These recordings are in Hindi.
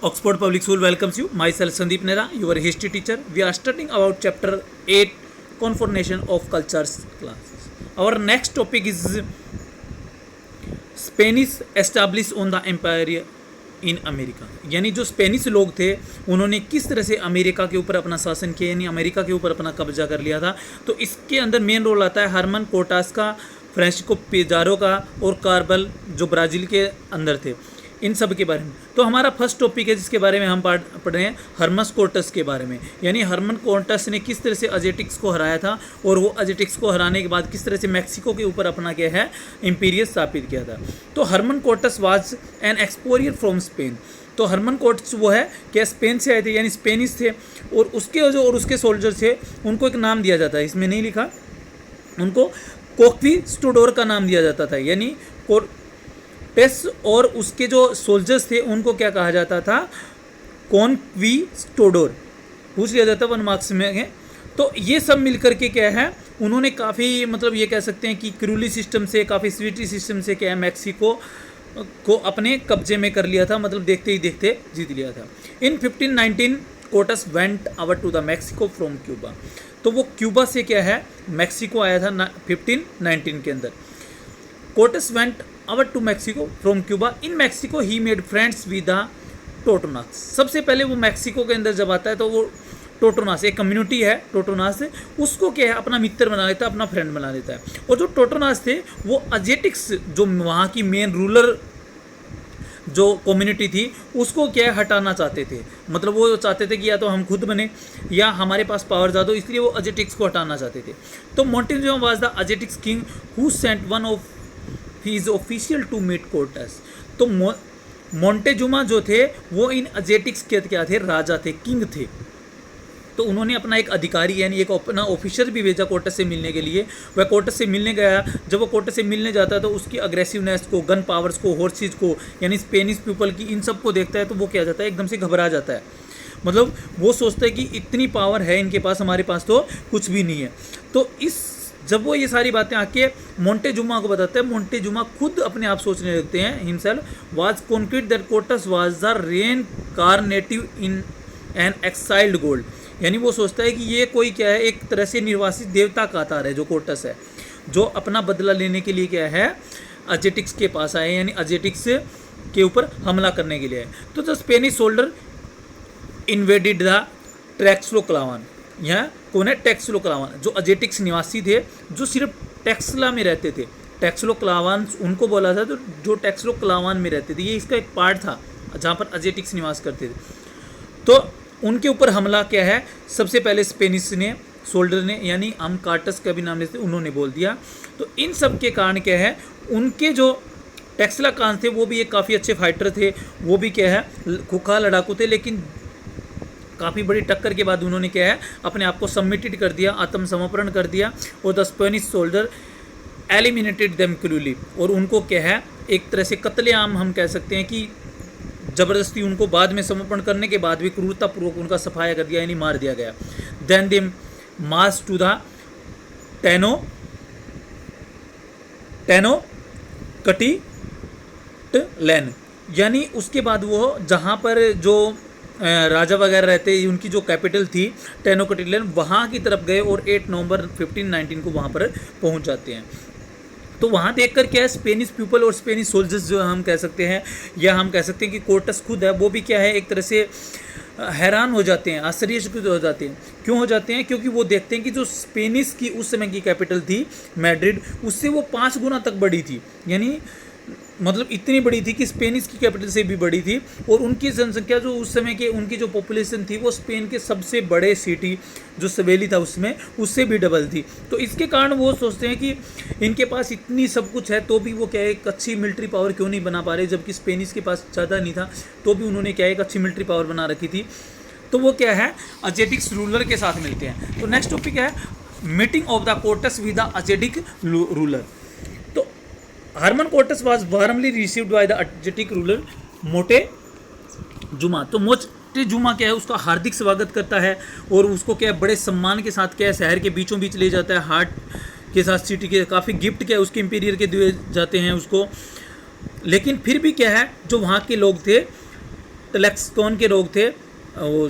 Oxford Public School welcomes you. Myself Sandeep Nera, your history teacher. We are studying about chapter 8, Confrontation of Cultures class. Our next topic is Spanish established on the empire in America, यानी जो स्पेनिश लोग थे उन्होंने किस तरह से अमेरिका के ऊपर अपना शासन किया, यानी अमेरिका के ऊपर अपना कब्जा कर लिया था। तो इसके अंदर मेन रोल आता है हरमन कोर्टेस का, फ्रांसिस्को पिज़ारो का और कार्बल जो ब्राज़ील के अंदर थे, इन सब के बारे में। तो हमारा फर्स्ट टॉपिक है जिसके बारे में हम पढ़ रहे हैं हरमस कोर्टेस के बारे में, यानी हरमन कोर्टेस ने किस तरह से अजेटिक्स को हराया था और वो अजेटिक्स को हराने के बाद किस तरह से मैक्सिको के ऊपर अपना क्या है इम्पीरियस स्थापित किया था। तो Hernan Cortes was an explorer from Spain. तो हरमन कोर्टेस वो है क्या स्पेन से आए थे, यानी स्पेनिश थे, और उसके सोल्जर थे उनको एक नाम दिया जाता है, इसमें नहीं लिखा, उनको कोक्विस्टोडोर का नाम दिया जाता था, यानी कोर्टेस और उसके जो सोल्जर्स थे उनको क्या कहा जाता था, कॉन्क्विस्टोडोर, पूछ लिया जाता वन मार्क्स में। तो ये सब मिलकर के क्या है, उन्होंने काफ़ी मतलब ये कह सकते हैं कि क्रूली सिस्टम से, काफ़ी स्वीटी सिस्टम से क्या है मैक्सिको को अपने कब्जे में कर लिया था, मतलब देखते ही देखते जीत लिया था। In 1519 Cortes went over to the Mexico from Cuba. तो वो क्यूबा से क्या है मैक्सिको आया था 1519 के अंदर। Cortes went over to Mexico from Cuba. In Mexico he made friends with the Totonacs. सबसे पहले वो मैक्सिको के अंदर जब आता है तो वो टोटोनास, एक कम्युनिटी है टोटोनास, उसको क्या है अपना मित्र बना लेता है, अपना फ्रेंड बना लेता है। और जो टोटोनास थे वो अजेटिक्स जो वहाँ की मेन रूलर जो कम्युनिटी थी उसको क्या है हटाना चाहते थे, मतलब वो चाहते थे कि या तो हम खुद बने या हमारे पास पावर ज़्यादा हो, इसलिए वो अजेटिक्स को हटाना चाहते थे। तो Montezuma was the Aztecs king who sent one of his official to meet Cortes. तो मोंटेजुमा जो थे वो इन अजेटिक्स के क्या थे, राजा थे, किंग थे। तो उन्होंने अपना एक अधिकारी यानी एक अपना ऑफिसर भी भेजा कोर्टेस से मिलने के लिए। वह कोर्टेस से मिलने गया, जब वो कोर्टेस से मिलने जाता है तो उसकी अग्रेसिवनेस को, गन पावर्स को, हॉर्सेज को, यानी स्पेनिश पीपल की, इन सब को देखता है तो वो क्या जाता है एकदम से घबरा जाता है, मतलब वो सोचता है कि इतनी पावर है इनके पास, हमारे पास तो कुछ भी नहीं है। तो जब वो ये सारी बातें आके मोंटेजुमा को बताते हैं, मोंटेजुमा खुद अपने आप सोचने लगते हैं himself was convinced that Cortes was the reincarnation in an exiled gold, यानी वो सोचता है कि ये कोई क्या है एक तरह से निर्वासित देवता का अवतार है जो कोर्टेस है, जो अपना बदला लेने के लिए क्या है अजेटिक्स के पास आए, यानी अजेटिक्स के ऊपर हमला करने के लिए आए। तो the Spanish soldier invaded the Tlaxcalans. यहाँ कौन है, टेक्सलोक्लावान, जो अजेटिक्स निवासी थे जो सिर्फ टेक्सला में रहते थे, टेक्सलोक्लावान उनको बोला था, तो जो टेक्सलोक्लावान में रहते थे ये इसका एक पार्ट था जहाँ पर अजेटिक्स निवास करते थे। तो उनके ऊपर हमला क्या है सबसे पहले स्पेनिश ने, सोल्जर ने, यानी हम कार्टस का भी नाम लेते उन्होंने बोल दिया। तो इन सब के कारण क्या है उनके जो टेक्सलाकान थे वो भी एक काफ़ी अच्छे फाइटर थे, वो भी क्या है खुखा लड़ाकू थे, लेकिन काफ़ी बड़ी टक्कर के बाद उन्होंने क्या है अपने आप को सबमिटेड कर दिया, आत्मसमर्पण कर दिया, और the Spanish soldier eliminated them cruelly, और उनको क्या है एक तरह से कत्लेआम हम कह सकते हैं कि ज़बरदस्ती उनको बाद में समर्पण करने के बाद भी क्रूरतापूर्वक उनका सफाया कर दिया, यानी मार दिया गया। Then they march to the Tenochtitlan, यानी उसके बाद वो जहाँ पर जो राजा वगैरह रहते उनकी जो कैपिटल थी टेनोकटिटलैन, वहाँ की तरफ गए और 8 नवंबर 1519 को वहाँ पर पहुँच जाते हैं। तो वहाँ देखकर क्या है स्पेनिश पीपल और स्पेनिश सोल्जर्स जो हम कह सकते हैं, या हम कह सकते हैं कि कोर्टेस खुद है वो भी क्या है एक तरह से हैरान हो जाते हैं, आश्चर्यचकित हो जाते हैं। क्यों हो जाते हैं, क्योंकि वो देखते हैं कि जो स्पेनिश की उस समय की कैपिटल थी मैड्रिड, उससे वो 5 गुना तक बड़ी थी, यानी मतलब इतनी बड़ी थी कि स्पेनिश की कैपिटल से भी बड़ी थी, और उनकी जनसंख्या जो उस समय के उनकी जो पॉपुलेशन थी वो स्पेन के सबसे बड़े सिटी जो सवेली था उसमें उससे भी डबल थी। तो इसके कारण वो सोचते हैं कि इनके पास इतनी सब कुछ है तो भी वो क्या है एक अच्छी मिलिट्री पावर क्यों नहीं बना पा रहे, जबकि स्पेनिश के पास ज़्यादा नहीं था तो भी उन्होंने क्या है एक अच्छी मिलिट्री पावर बना रखी थी। तो वो क्या है अजेटिक्स रूलर के साथ मिलते हैं। तो नेक्स्ट टॉपिक है meeting of the Cortes with the Aztec ruler. Hernan Cortes was warmly received by the Aztec ruler Montezuma. तो मोंटेजुमा क्या है उसका हार्दिक स्वागत करता है और उसको क्या है बड़े सम्मान के साथ क्या है शहर के बीचों बीच ले जाता है, हार्ट के साथ सिटी के काफ़ी गिफ्ट क्या है उसके इंपीरियर के दिए जाते हैं उसको। लेकिन फिर भी क्या है जो वहाँ के लोग थे ट्लैक्सोन के लोग थे, वो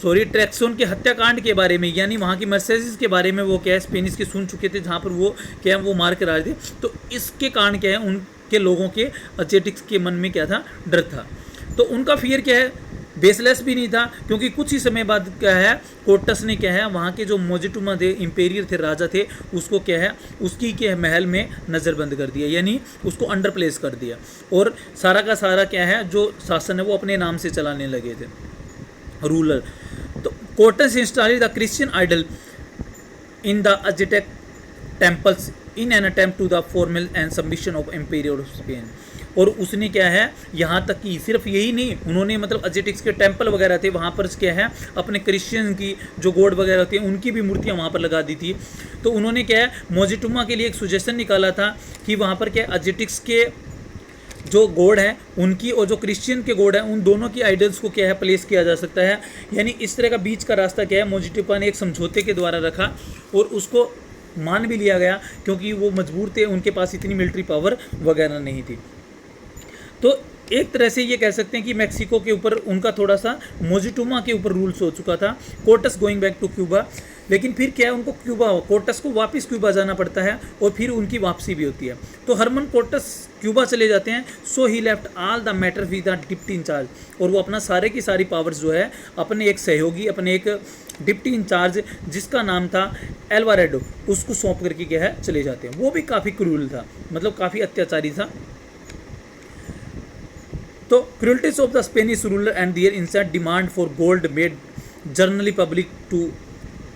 सॉरी ट्रैक्सोन के हत्याकांड के बारे में, यानी वहाँ की मर्सिडीज के बारे में वो क्या है स्पेनिश के सुन चुके थे, जहाँ पर वो क्या है वो मार कर आ रहे थे। तो इसके कारण क्या है उनके लोगों के एजेटिक्स के मन में क्या था, डर था। तो उनका फियर क्या है, बेसलेस भी नहीं था, क्योंकि कुछ ही समय बाद क्या है कोर्टस ने क्या है वहाँ के जो मोजिटुमा थे, इंपेरियर थे, राजा थे, उसको क्या है उसकी के महल में नज़रबंद कर दिया, यानी उसको अंडर प्लेस कर दिया, और सारा का सारा क्या है जो शासन है वो अपने नाम से चलाने लगे थे, रूलर। तो Cortes installed the Christian idol in the Aztec temples in an attempt to the formal and submission of emperor of Spain. और उसने क्या है यहाँ तक कि सिर्फ यही नहीं, उन्होंने मतलब अजेटिक्स के टेम्पल वगैरह थे वहाँ पर क्या है अपने क्रिश्चियन की जो गॉड वगैरह होती हैं उनकी भी मूर्तियाँ वहाँ पर लगा दी थी। तो उन्होंने क्या है मोजिटुमा के लिए एक सुजेशन निकाला था कि वहाँ पर क्या अजेटिक्स के जो गॉड हैं उनकी और जो क्रिश्चियन के गॉड हैं उन दोनों की आइडल्स को क्या है प्लेस किया जा सकता है। यानी इस तरह का बीच का रास्ता क्या है मोजिटुमा ने एक समझौते के द्वारा रखा, और उसको मान भी लिया गया, क्योंकि वो मजबूर थे, उनके पास इतनी मिलिट्री पावर वगैरह नहीं थी। तो एक तरह से ये कह सकते हैं कि मेक्सिको के ऊपर उनका थोड़ा सा मोजिटुमा के ऊपर रूल्स हो चुका था, Cortes going back to Cuba. लेकिन फिर क्या है उनको कोर्टस को वापस क्यूबा जाना पड़ता है, और फिर उनकी वापसी भी होती है। तो हरमन कोर्टस क्यूबा चले जाते हैं, so he left all the matter with the deputy in charge, और वो अपना सारे की सारी पावर्स जो है अपने एक सहयोगी, अपने एक डिप्टी इंचार्ज जिसका नाम था एल्वारेडो, उसको सौंप करके क्या है चले जाते हैं। वो भी काफ़ी क्रूल था, मतलब काफ़ी अत्याचारी था। तो cruelties of the Spanish ruler and their incessant demand for gold made generally public to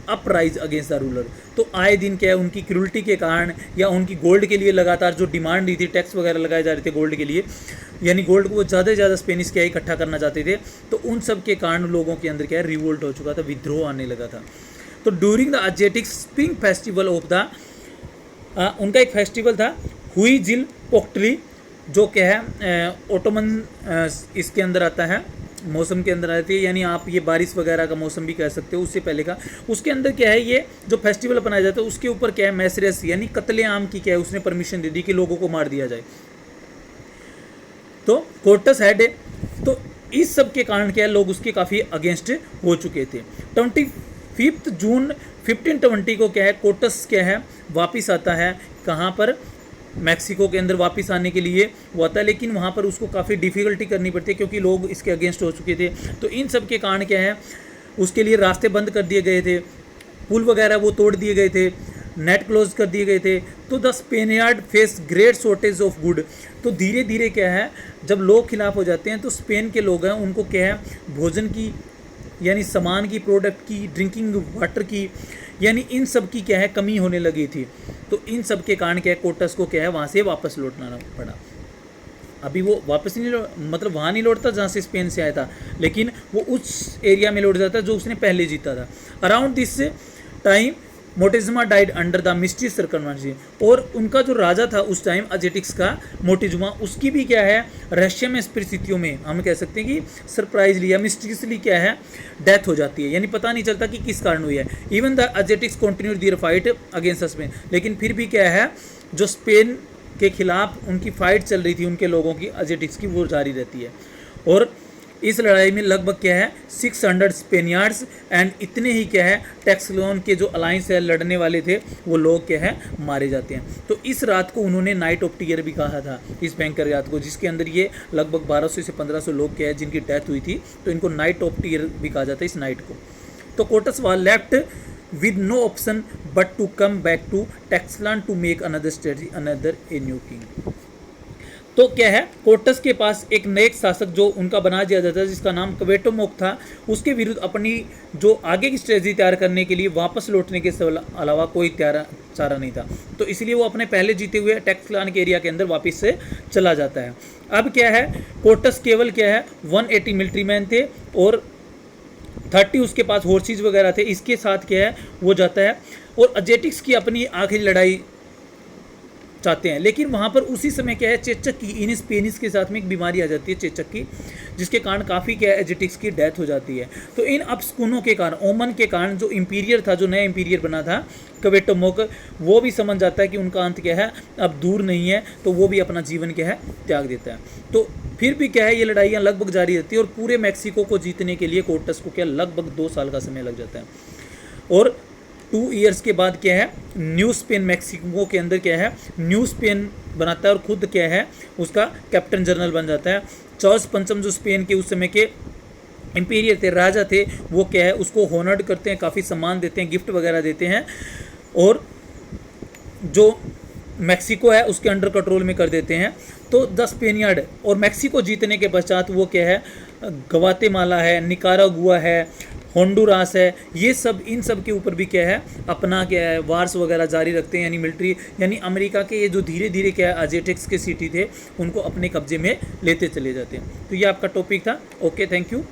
uprise against the ruler. तो आए दिन क्या है उनकी क्रूल्टी के कारण या उनकी गोल्ड के लिए लगातार जो डिमांड दी थी, टैक्स वगैरह लगाए जा रहे थे गोल्ड के लिए, यानी गोल्ड को वो ज़्यादा से ज़्यादा स्पेनिश क्या इकट्ठा करना चाहते थे। तो उन सब के कारण लोगों के अंदर क्या है रिवोल्ट हो चुका था, विद्रोह आने लगा था। तो during the Aztec spring festival of the उनका एक फेस्टिवल था हुई जिल पोक्ट्री, जो क्या है ओटोमन इसके अंदर आता है, मौसम के अंदर आती है, यानी आप ये बारिश वगैरह का मौसम भी कह सकते हो, उससे पहले का। उसके अंदर क्या है ये जो फेस्टिवल अपनाया जाता है उसके ऊपर क्या है मैसरेस यानी कत्ले आम की क्या है उसने परमिशन दे दी कि लोगों को मार दिया जाए। तो कोर्टस हेड है, तो इस सब के कारण क्या है लोग उसके काफ़ी अगेंस्ट हो चुके थे। 25 जून 1520 को क्या है कोर्टस क्या है वापस आता है, कहाँ पर मैक्सिको के अंदर वापस आने के लिए वो आता है, लेकिन वहाँ पर उसको काफ़ी डिफ़िकल्टी करनी पड़ती है क्योंकि लोग इसके अगेंस्ट हो चुके थे। तो इन सब के कारण क्या है उसके लिए रास्ते बंद कर दिए गए थे, पुल वगैरह वो तोड़ दिए गए थे, नेट क्लोज कर दिए गए थे। तो the Spaniard face great shortage of good. तो धीरे धीरे क्या है जब लोग खिलाफ हो जाते हैं तो स्पेन के लोग हैं उनको क्या है भोजन की यानी सामान की, प्रोडक्ट की, ड्रिंकिंग वाटर की, यानी इन सब की क्या है कमी होने लगी थी। तो इन सब के कारण क्या है कोर्टस को क्या है वहाँ से वापस लौटना पड़ा। अभी वो वापस नहीं मतलब वहाँ नहीं लौटता जहाँ से स्पेन से आया था, लेकिन वो उस एरिया में लौट जाता जो उसने पहले जीता था। Around this time Montezuma died under the mysterious circumstances. और उनका जो राजा था उस टाइम अजेटिक्स का मोटेजुमा, उसकी भी क्या है रहस्यमय परिस्थितियों में हम कह सकते हैं कि सरप्राइजली या मिस्टीरियसली क्या है डेथ हो जाती है, यानी पता नहीं चलता कि किस कारण हुई है। Even the Aztecs continued their fight against Spain. लेकिन फिर भी क्या है जो स्पेन के खिलाफ उनकी फाइट चल रही थी उनके लोगों की अजेटिक्स की, वो जारी रहती है। और इस लड़ाई में लगभग क्या है 600 स्पेनियार्ड्स एंड इतने ही क्या है टैक्सलोन के जो अलायंस है लड़ने वाले थे वो लोग क्या है मारे जाते हैं। तो इस रात को उन्होंने नाइट ऑफ टीयर भी कहा था, इस भयंकर रात को, जिसके अंदर ये लगभग 1200 से 1500 लोग क्या है जिनकी डेथ हुई थी। तो इनको नाइट ऑफ टीयर भी कहा जाता है इस नाइट को। तो courts was left with no option but to come back to Texlan to make another strategy, another a new king। तो क्या है कोर्टस के पास एक नए शासक जो उनका बना दिया जाता है जिसका नाम क्वेटोमोक था, उसके विरुद्ध अपनी जो आगे की स्ट्रेटजी तैयार करने के लिए वापस लौटने के अलावा कोई चारा नहीं था। तो इसलिए वो अपने पहले जीते हुए टेक्सलान के एरिया के अंदर वापस से चला जाता है। अब क्या है कोर्टस केवल क्या है 180 मिलिट्री मैन थे और 30 उसके पास हॉर्सेस वगैरह थे। इसके साथ क्या है वो जाता है और अजेटिक्स की अपनी आखिरी लड़ाई चाहते हैं। लेकिन वहाँ पर उसी समय क्या है, चेचक की इनिस पेनिस के साथ में एक बीमारी आ जाती है चेचक की, जिसके कारण काफ़ी क्या है एजेटिक्स की डेथ हो जाती है। तो इन अपस्कुनों के कारण, ओमन के कारण जो इंपीरियर था, जो नया इंपीरियर बना था क्वेटोमोक, वो भी समझ जाता है कि उनका अंत क्या है अब दूर नहीं है, तो वो भी अपना जीवन क्या है त्याग देता है। तो फिर भी क्या है ये लड़ाइयाँ लगभग जारी रहती है और पूरे मैक्सिको को जीतने के लिए कोर्टेस को क्या लगभग 2 साल का समय लग जाता है। और 2 ईयर्स के बाद क्या है न्यू स्पेन मैक्सिको के अंदर क्या है न्यू स्पेन बनाता है और खुद क्या है उसका कैप्टन जनरल बन जाता है। चार्ल्स पंचम जो स्पेन के उस समय के इंपीरियर थे, राजा थे, वो क्या है उसको होनर्ड करते हैं, काफ़ी सम्मान देते हैं, गिफ्ट वगैरह देते हैं और जो मैक्सिको है उसके अंडर कंट्रोल में कर देते हैं। तो 10 स्पेनियर्ड और मैक्सिको जीतने के पश्चात वो क्या है ग्वाटेमाला है, निकारागुआ है, होंडुरास है, ये सब इन सब के ऊपर भी क्या है अपना क्या है वार्स वगैरह जारी रखते हैं, यानी मिलिट्री, यानी अमेरिका के ये जो धीरे धीरे क्या है अजेटेक्स के सिटी थे उनको अपने कब्जे में लेते चले जाते हैं। तो ये आपका टॉपिक था। Okay, thank you.